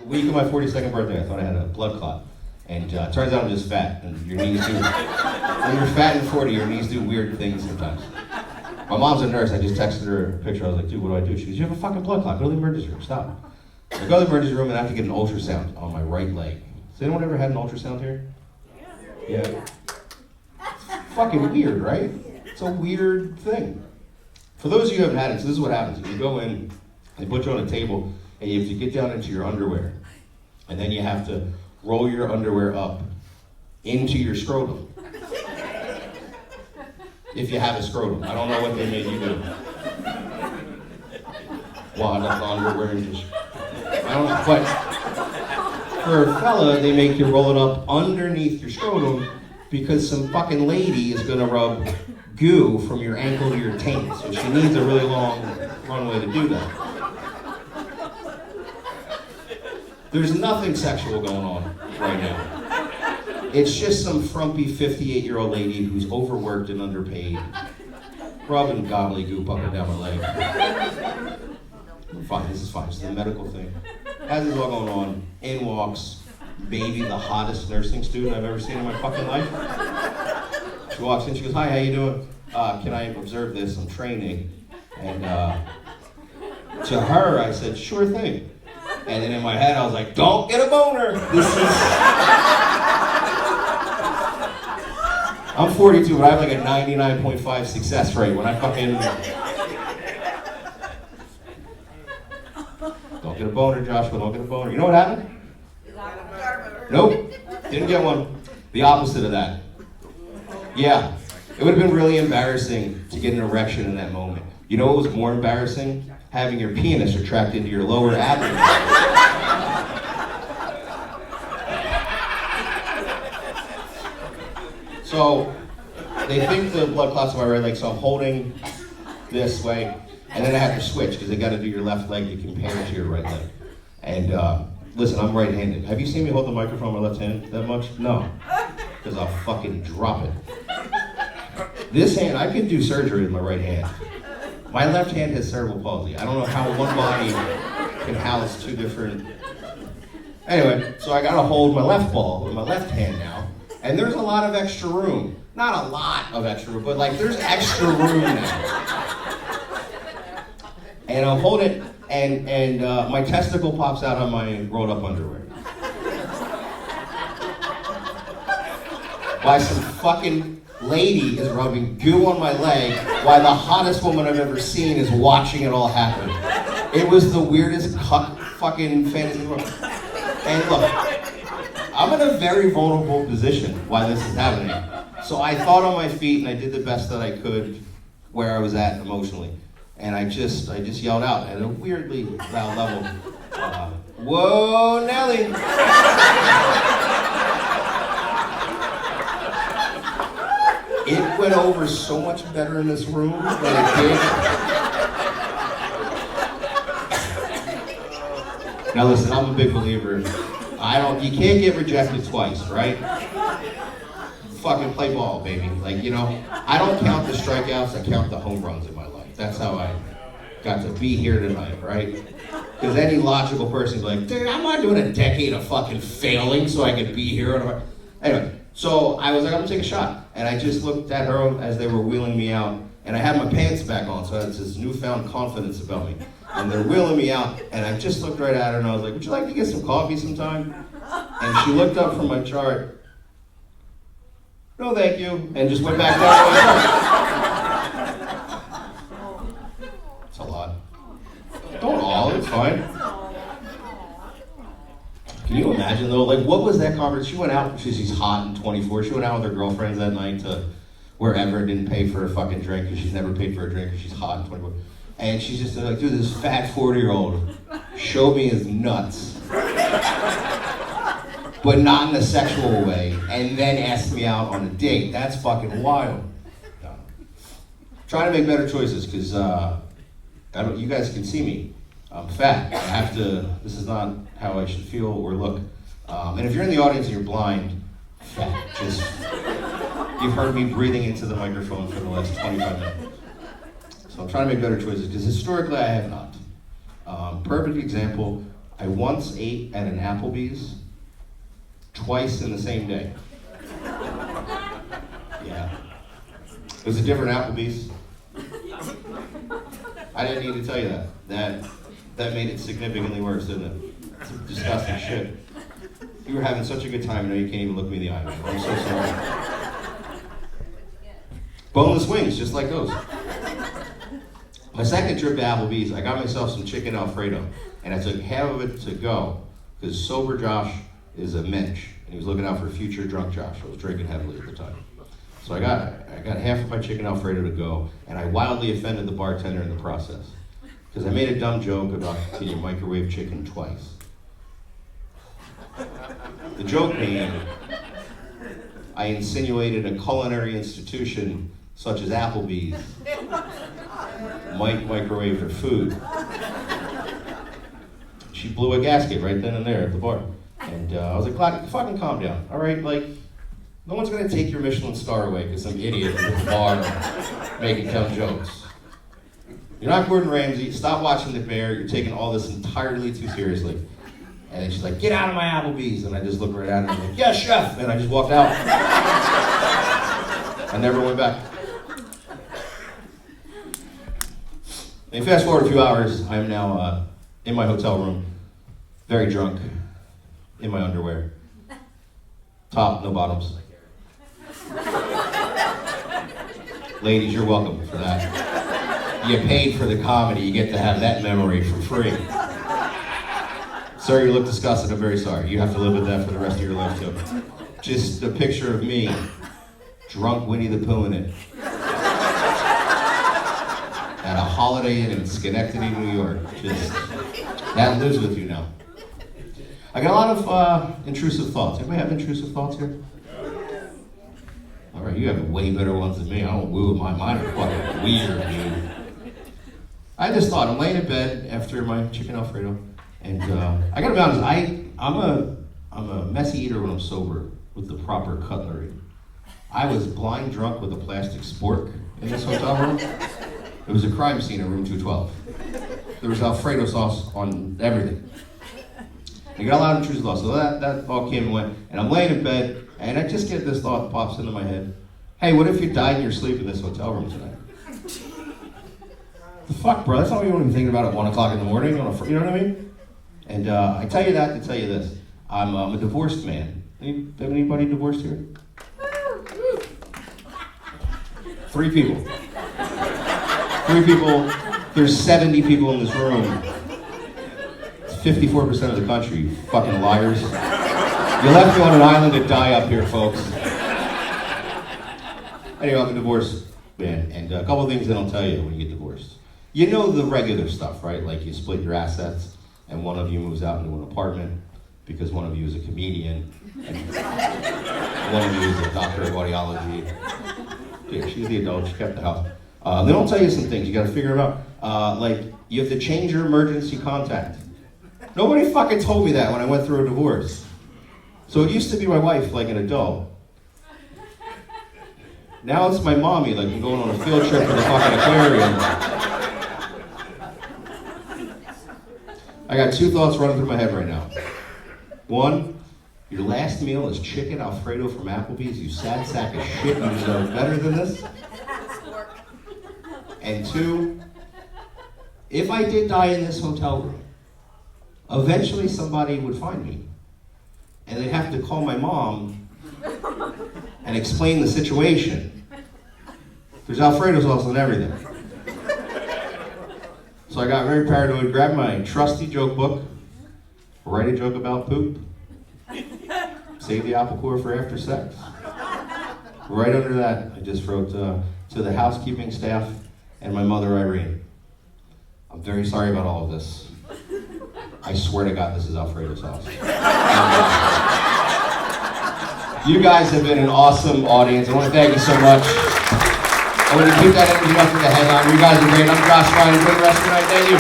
week of my 42nd birthday, I thought I had a blood clot. And turns out I'm just fat, and your knees do, when you're fat and 40, your knees do weird things sometimes. My mom's a nurse, I just texted her a picture, I was like, dude, what do? She goes, you have a fucking blood clot, go to the emergency room, stop. I go to the emergency room and I have to get an ultrasound on my right leg. Has anyone ever had an ultrasound here? Yeah. It's fucking weird, right? It's a weird thing. For those of you who haven't had it, so this is what happens. You go in, they put you on a table, and you have to get down into your underwear. And then you have to roll your underwear up into your scrotum. If you have a scrotum. I don't know what they made you do. Wad up underwear and just... I don't know, but for a fella, they make you roll it up underneath your scrotum because some fucking lady is gonna rub goo from your ankle to your taint. So she needs a really long runway to do that. There's nothing sexual going on right now. It's just some frumpy 58-year-old lady who's overworked and underpaid, rubbing gobbledygook up and down my leg. Fine, this is fine. This is a medical thing. As this is all going on, in walks maybe the hottest nursing student I've ever seen in my fucking life. She walks in, she goes, hi, how you doing? Can I observe this? I'm training. And to her, I said, sure thing. And then in my head, I was like, don't get a boner. I'm 42, but I have like a 99.5 success rate when I fucking... Don't get a boner, Joshua, don't get a boner. You know what happened? Nope, didn't get one. The opposite of that. Yeah, it would have been really embarrassing to get an erection in that moment. You know what was more embarrassing? Having your penis retract into your lower abdomen. So, they think the blood clots in my right leg, so I'm holding this way, and then I have to switch, because they got to do your left leg to compare it to your right leg. And listen, I'm right-handed. Have you seen me hold the microphone with my left hand that much? No, because I'll fucking drop it. This hand, I could do surgery with my right hand. My left hand has cerebral palsy. I don't know how one body can house two different... Anyway, so I gotta hold my left ball with my left hand now. And there's a lot of extra room. Not a lot of extra room, but like there's extra room now. And I'll hold it, and my testicle pops out on my rolled up underwear. Why some fucking lady is rubbing goo on my leg while the hottest woman I've ever seen is watching it all happen. It was the weirdest fucking fantasy world. And look, I'm in a very vulnerable position while this is happening. So I thought on my feet and I did the best that I could where I was at emotionally. And I just yelled out at a weirdly loud level, whoa, Nelly. It went over so much better in this room than it did. Now listen, I'm a big believer. You can't get rejected twice, right? Fucking play ball, baby. Like, you know, I don't count the strikeouts, I count the home runs in my life. That's how I got to be here tonight, right? Because any logical person's like, dude, I'm not doing a decade of fucking failing so I could be here. Anyway. So I was like, I'm gonna take a shot. And I just looked at her as they were wheeling me out. And I had my pants back on, so I had this newfound confidence about me. And they're wheeling me out, and I just looked right at her and I was like, would you like to get some coffee sometime? And she looked up from my chart. No, thank you. And just went back down to my chart. It's a lot. Don't all, it's fine. Can you imagine though, like what was that conversation? She went out, she's hot and 24, she went out with her girlfriends that night to wherever, didn't pay for a fucking drink because she's never paid for a drink because she's hot and 24. And she's just like, dude, this fat 40-year-old showed me his nuts. But not in a sexual way, and then asked me out on a date. That's fucking wild. Trying to make better choices because you guys can see me. I'm fat. I have to, this is not how I should feel or look. And if you're in the audience and you're blind, fat, just, you've heard me breathing into the microphone for the last 25 minutes. So I'm trying to make better choices because historically I have not. Perfect example, I once ate at an Applebee's twice in the same day. Yeah. It was a different Applebee's. I didn't need to tell you that. That made it significantly worse, didn't it? It's disgusting shit. You were having such a good time, I know you can't even look me in the eye. I'm so sorry. Boneless wings, just like those. My second trip to Applebee's, I got myself some chicken Alfredo, and I took half of it to go, because sober Josh is a mensch, and he was looking out for future drunk Josh. I was drinking heavily at the time. So I got half of my chicken Alfredo to go, and I wildly offended the bartender in the process. Because I made a dumb joke about can you microwave chicken twice. The joke being, I insinuated a culinary institution such as Applebee's might microwave their food. She blew a gasket right then and there at the bar. And I was like, fucking calm down, all right? Like, no one's gonna take your Michelin star away because some idiot is at the bar making dumb jokes. You're not Gordon Ramsay, stop watching The Bear, you're taking all this entirely too seriously. And then she's like, get out of my Applebee's. And I just looked right at her and I'm like, yes, chef. And I just walked out. I never went back. And fast forward a few hours, I'm now in my hotel room, very drunk, in my underwear. Top, no bottoms. Ladies, you're welcome for that. You paid for the comedy, you get to have that memory for free. Sir, you look disgusted, I'm very sorry. You have to live with that for the rest of your life too. Just a picture of me, drunk Winnie the Pooh in it. At a Holiday Inn in Schenectady, New York. Just, that lives with you now. I got a lot of intrusive thoughts. Anybody have intrusive thoughts here? All right, you have way better ones than me. I don't woo with my mind. Are fucking weird, dude. I just thought, I'm laying in bed after my chicken Alfredo, and I gotta be honest, I'm a messy eater when I'm sober with the proper cutlery. I was blind drunk with a plastic spork in this hotel room. It was a crime scene in room 212. There was Alfredo sauce on everything. I got a lot of intrusive thoughts, so that all came and went, and I'm laying in bed, and I just get this thought that pops into my head. Hey, what if you died in your sleep in this hotel room tonight? The fuck, bro? That's not what you want to be thinking about at 1 o'clock in the morning. You know what I mean? And I tell you that to tell you this. I'm a divorced man. Anybody divorced here? 3 people. 3 people. There's 70 people in this room. It's 54% of the country, you fucking liars. You left me on an island to die up here, folks. Anyway, I'm a divorced man, and a couple of things that I'll tell you when you get divorced. You know the regular stuff, right? Like you split your assets, and one of you moves out into an apartment because one of you is a comedian, and one of you is a doctor of audiology. Yeah, she's the adult, she kept the house. Then I'll tell you some things, you gotta figure them out. Like, you have to change your emergency contact. Nobody fucking told me that when I went through a divorce. So it used to be my wife, like an adult. Now it's my mommy, like I'm going on a field trip to the fucking aquarium. I got 2 thoughts running through my head right now. 1, your last meal is chicken Alfredo from Applebee's, you sad sack of shit, you deserve better than this. And 2, if I did die in this hotel room, eventually somebody would find me. And they'd have to call my mom and explain the situation. There's Alfredo sauce and everything. So I got very paranoid, grabbed my trusty joke book, write a joke about poop, save the apple core for after sex. Right under that, I just wrote to the housekeeping staff and my mother, Irene. I'm very sorry about all of this. I swear to God, this is Alfredo sauce. You guys have been an awesome audience. I want to thank you so much. I want to keep that energy up for the headline. You guys are great. I'm Josh Ryan. Enjoy the rest of the night. Thank you.